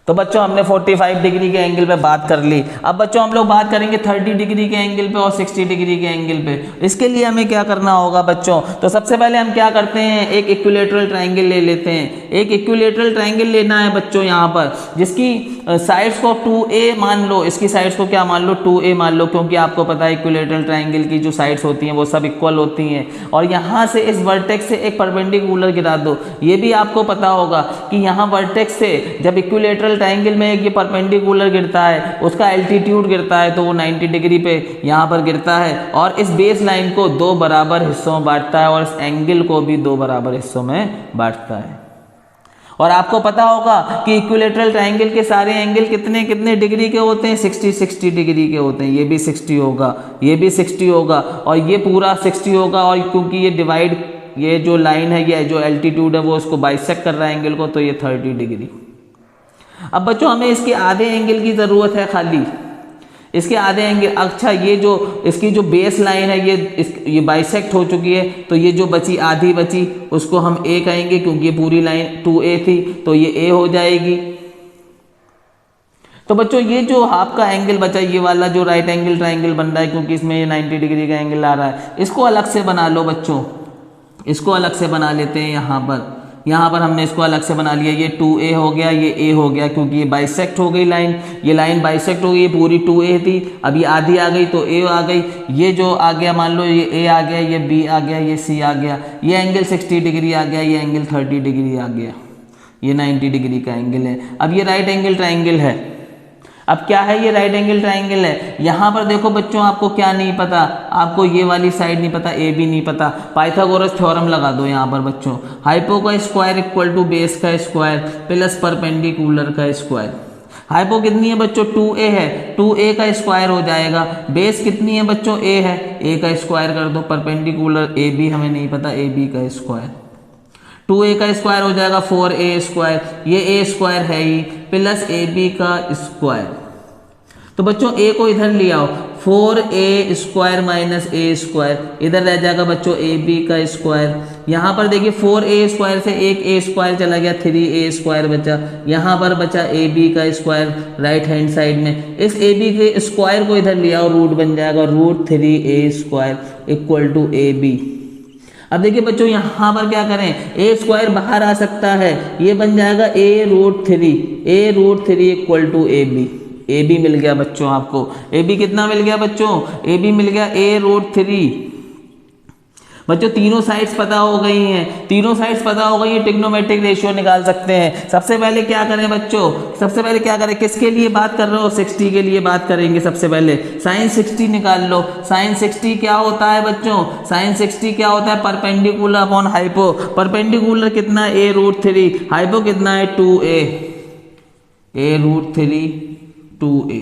तो बच्चों हमने 45 डिग्री के एंगल पे बात कर ली। अब बच्चों हम लोग बात करेंगे 30 डिग्री के एंगल पे और 60 डिग्री के एंगल पे। इसके लिए हमें क्या करना होगा बच्चों, तो सबसे पहले हम क्या करते हैं, एक इक्विलेटरल ट्रायंगल ले लेते हैं। एक इक्विलेटरल ट्रायंगल लेना है बच्चों यहाँ पर, जिसकी साइड्स को 2a मान लो, इसकी साइड्स को क्या मान लो, 2a मान लो, क्योंकि आपको पता है इक्विलेटरल ट्रायंगल की जो साइड्स होती हैं वो सब इक्वल होती हैं। और यहाँ से इस वर्टेक्स से एक परपेंडिकुलर गिरा दो। ये भी आपको पता होगा कि यहाँ वर्टेक्स से जब इक्विलेटरल ट्रायंगल में एक ये परपेंडिकुलर गिरता है, उसका एल्टीट्यूड गिरता है तो वो 90 डिग्री पे यहाँ पर गिरता है और इस बेस लाइन को 2 बराबर हिस्सों में बांटता है और इस एंगल को भी 2 बराबर हिस्सों में बांटता है। और आपको पता होगा कि इक्विलेटरल ट्रायंगल के सारे एंगल कितने कितने डिग्री के होते हैं, 60 डिग्री के होते हैं। ये भी 60 होगा, ये भी 60 होगा और ये पूरा 60 होगा। और क्योंकि ये डिवाइड, ये जो लाइन है, ये जो एल्टीट्यूड है वो इसको बाइसेक्ट कर रहा है एंगल को, तो ये 30 डिग्री। अब बच्चों हमें इसके आधे एंगल की ज़रूरत है, खाली इसके आधे एंगल। अच्छा, ये जो इसकी जो बेस लाइन है ये बाइसेक्ट हो चुकी है, तो ये जो बची आधी बची उसको हम a कहेंगे, क्योंकि ये पूरी लाइन 2a थी तो ये a हो जाएगी। तो बच्चों ये जो आपका एंगल बचा, ये वाला जो राइट एंगल ट्रायंगल बन रहा है, क्योंकि इसमें ये 90 डिग्री का एंगल आ रहा है, इसको अलग से बना लो बच्चों, इसको अलग से बना लेते हैं। यहाँ पर हमने इसको अलग से बना लिया। ये 2a हो गया, ये a हो गया, क्योंकि ये बाइसेक्ट हो गई लाइन, ये लाइन बाइसेक्ट हो गई, ये पूरी 2a थी, अभी आधी आ गई तो a आ गई। ये जो आ गया मान लो, ये a आ गया, ये b आ गया, ये c आ गया, ये एंगल 60 डिग्री आ गया, ये एंगल 30 डिग्री आ गया, ये 90 डिग्री का एंगल है। अब ये राइट एंगल ट्रायंगल है। अब क्या है, ये राइट एंगल ट्रायंगल है। यहाँ पर देखो बच्चों, आपको क्या नहीं पता, आपको ये वाली साइड नहीं पता, ए भी नहीं पता। पाइथागोरस थ्योरम लगा दो यहाँ पर बच्चों, हाइपो का स्क्वायर इक्वल टू बेस का स्क्वायर प्लस परपेंडिकुलर का स्क्वायर। हाइपो कितनी है बच्चों, 2a है, 2a का स्क्वायर हो जाएगा। बेस कितनी है बच्चों, a है, a का स्क्वायर कर दो। परपेंडिकुलर a b हमें नहीं पता, a b का स्क्वायर, 2a का स्क्वायर हो जाएगा 4a स्क्वायर, ये a स्क्वायर है ही, प्लस ab का स्क्वायर। तो बच्चों a को इधर ले आओ, 4a square minus a square, इधर रह जाएगा बच्चों ab का स्क्वायर। यहाँ पर देखिए 4a स्क्वायर से एक a स्क्वायर चला गया, 3a स्क्वायर बचा, यहाँ पर बचा ab का स्क्वायर राइट हैंड साइड में। इस ab के स्क्वायर को इधर ले आओ, रूट बन जाएगा √3a square equal to ab। अब देखिए बच्चों यहाँ पर क्या करें, a स्क्वायर बाहर आ सकता है, ये बन जाएगा a√3 equal to ab। A B मिल गया बच्चों आपको, ए बी कितना मिल गया बच्चों, ए बी मिल गया a√3। बच्चों तीनों साइड्स पता हो गई हैं, तीनों साइड्स पता हो गई है, ट्रिग्नोमेट्रिक रेशियो निकाल सकते हैं। सबसे पहले क्या करें बच्चों, सबसे पहले क्या करें, किसके लिए बात कर रहे हो, 60 के लिए बात करेंगे। सबसे पहले साइन 60 निकाल लो। साइन 60 क्या होता है बच्चों, साइन 60 क्या होता है, परपेंडिकुलर अपॉन हाइपो। परपेंडिकुलर कितना है, a√3, हाइपो कितना है 2a, a√3 2a।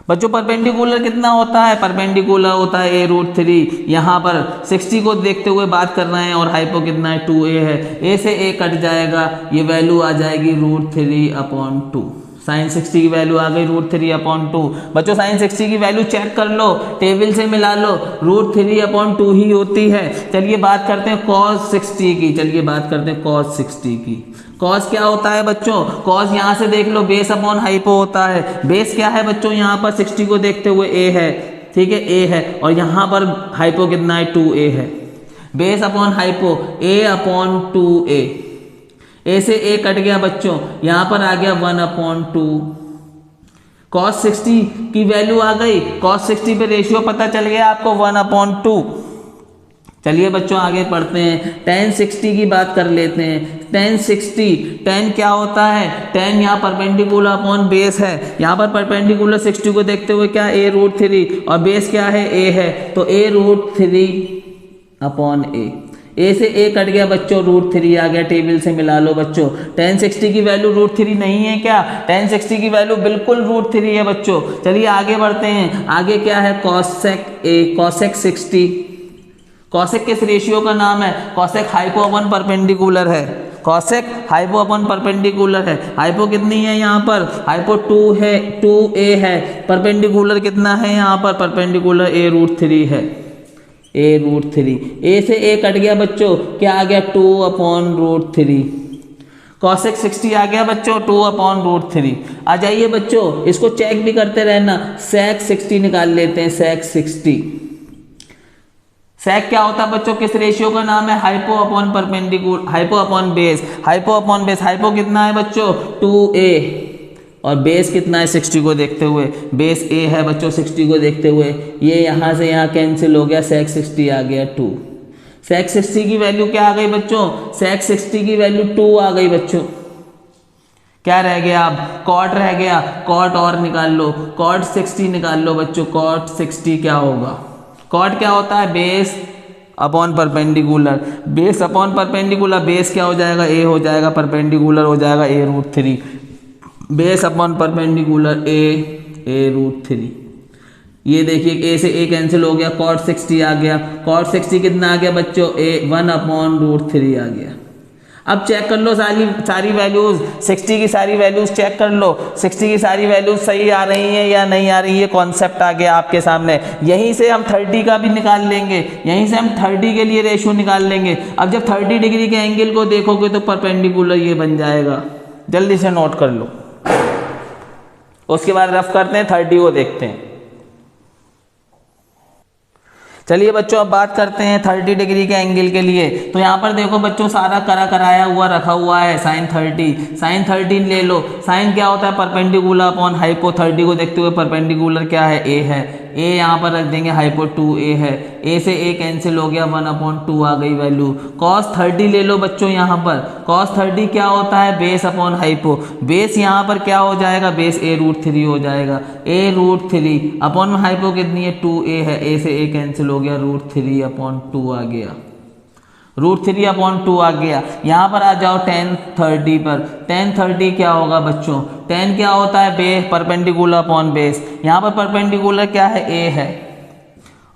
बच्चों परपेंडिकुलर कितना होता है, परपेंडिकुलर होता है a√3। यहाँ पर 60 को देखते हुए बात कर रहे हैं और हाइपो कितना है 2a है, a से a कट जाएगा, ये वैल्यू आ जाएगी √3/2। साइन 60 की वैल्यू आ गई √3/2। बच्चों साइन 60 की वैल्यू चेक कर लो, टेबल से मिला लो, √3/2 ही होती है। चलिए बात करते हैं cos 60 की, चलिए बात करते हैं cos 60 की। कॉस क्या होता है बच्चों, कॉस यहाँ से देख लो बेस अपॉन हाइपो होता है। बेस क्या है बच्चों, यहाँ पर 60 को देखते हुए a है, ठीक है a है, और यहाँ पर हाइपो कितना है 2a है। Base upon hypo a/2a, a से a कट गया बच्चों, यहाँ पर आ गया 1/2। cos 60 की वैल्यू आ गई, cos 60 पे रेशियो पता चल गया आपको 1/2। चलिए बच्चों आगे पढ़ते हैं, tan 60 की बात कर लेते हैं। tan 60, tan क्या होता है, tan यहाँ परपेंडिकुलर अपॉन बेस है, यहाँ पर परपेंडिकुलर 60 को देखते हुए क्या a√3 और बेस क्या है a है, तो a√3/a। a से a कट गया बच्चों, √3 आ गया, टेबल से मिला लो बच्चों। tan 60 की वैल्यू √3 नहीं है क्या, tan 60 की वैल्यू बिल्कुल √3 है बच्चों। चलिए आगे बढ़ते हैं, आगे क्या है cosec 60। कॉसेक किस रेशियो का नाम है, कॉसेक हाइपो अपन परपेंडिकुलर है, कॉसेक हाइपो अपन परपेंडिकुलर है। हाइपो कितनी है यहाँ पर, हाइपो 2 है, 2a है, परपेंडिकुलर कितना है यहाँ पर, परपेंडिकुलर a√3 है, a√3। a से a कट गया बच्चों, क्या आ गया 2/√3। कॉसेक 60 आ गया बच्चों 2/√3। आ जाइए बच्चों इसको चेक भी करते रहना। सेक 60 निकाल लेते हैं। सेक 60 सेक क्या होता है बच्चों, किस रेशियो का नाम है, hypo upon perpendicular, hypo upon base, hypo upon base. Hypo कितना है बच्चों 2a और बेस कितना है 60 को देखते हुए, बेस a है बच्चों 60 को देखते हुए। ये यहाँ से यहाँ कैंसिल हो गया, सेक 60 आ गया 2। सेक 60 की वैल्यू क्या आ गई बच्चों, सेक 60 की वैल्यू 2 आ गई बच्चों। क्या रह गया अब, कॉट रह गया, कॉट और निकाल लो, कॉट 60 निकाल लो बच्चों। कॉट 60 क्या होगा, कॉट क्या होता है, base upon perpendicular, base upon perpendicular, base क्या हो जाएगा a हो जाएगा, परपेंडिकुलर हो जाएगा a√3, base upon perpendicular a√3। ये देखिए a से a कैंसिल हो गया, कॉट 60 आ गया, कॉट 60 कितना आ गया बच्चों, a 1/√3 आ गया। अब चेक कर लो सारी वैल्यूज, 60 की सारी वैल्यूज चेक कर लो, 60 की सारी वैल्यूज सही आ रही हैं या नहीं आ रही है। कॉन्सेप्ट आ गया आपके सामने। यहीं से हम 30 का भी निकाल लेंगे, यहीं से हम 30 के लिए रेशियो निकाल लेंगे। अब जब 30 डिग्री के एंगल को देखोगे तो परपेंडिकुलर ये बन जाएगा। जल्दी से नोट कर लो, उसके बाद रफ करते हैं, 30 को देखते हैं। चलिए बच्चों अब बात करते हैं 30 डिग्री के एंगल के लिए। तो यहाँ पर देखो बच्चों सारा कराया हुआ रखा हुआ है, साइन 30 ले लो। साइन क्या होता है, परपेंडिकुलर अपॉन हाइपो। 30 को देखते हुए परपेंडिकुलर क्या है, a है, a यहाँ पर रख देंगे, हाइपो 2a है, a से a कैंसिल हो गया, 1/2 आ गई वैल्यू। कॉस 30 ले लो बच्चों, यहाँ पर कॉस 30 क्या होता है, बेस अपॉन हाइपो। बेस यहाँ पर क्या हो जाएगा, बेस a√3 हो जाएगा, a√3 अपॉन हाइपो कितनी है 2a है, a से a कैंसिल हो गया, √3/2 आ गया, √3/2 आ गया। यहाँ पर आ जाओ tan 30 पर, tan 30 क्या होगा बच्चों, tan क्या होता है, बेस परपेंडिकुलर अपॉन बेस। यहाँ पर परपेंडिकुलर क्या है, a है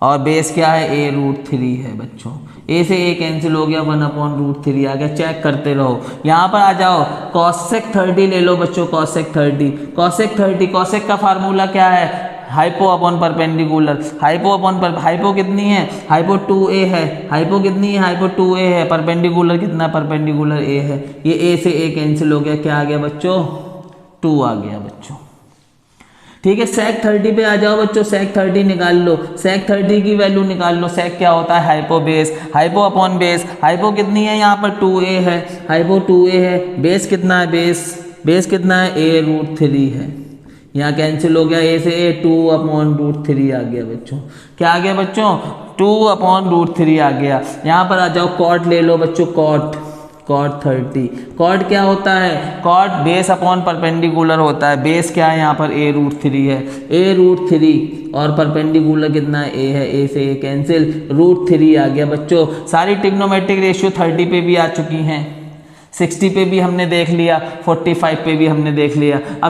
और बेस क्या है, a√3 है बच्चों। a से a कैंसिल हो गया, 1/√3 आ गया। चेक करते रहो। यहाँ पर आ जाओ कॉसेक 30 ले लो बच्चों, कॉसेक 30, कॉसेक का फार्मूला क्या है, हाइपो अपॉन परपेंडिकुलर, हाइपो कितनी है, हाइपो 2a है, हाइपो कितनी है, हाइपो 2a है, परपेंडिकुलर कितना, परपेंडिकुलर a है। ये a से a कैंसिल हो गया, क्या आ गया बच्चों, 2 आ गया बच्चों। ठीक है, सेक 30 पे आ जाओ बच्चों, सेक 30 निकाल लो, सेक 30 की वैल्यू निकाल लो। सेक क्या होता है, hypo base, hypo upon base. Hypo कितनी है, यहाँ पर 2a है, हाइपो 2a है, बेस कितना है, बेस कितना है, a√3 है। यहाँ कैंसिल हो गया, a से a 2/√3 आ गया बच्चों। क्या आ गया बच्चों, 2/√3 आ गया। यहाँ पर आ जाओ कॉट ले लो बच्चों, कॉट 30। कॉट क्या होता है, कॉट बेस अपॉन परपेंडिकुलर होता है। बेस क्या है यहाँ पर, a√3 है, a√3 और परपेंडिकुलर कितना है, a है, a से a कैंसिल, √3 आ गया बच्चों। सारी ट्रिग्नोमेट्रिक रेशियो 30 पे भी आ चुकी हैं, 60 पे भी हमने देख लिया, 45 पे भी हमने देख लिया। अब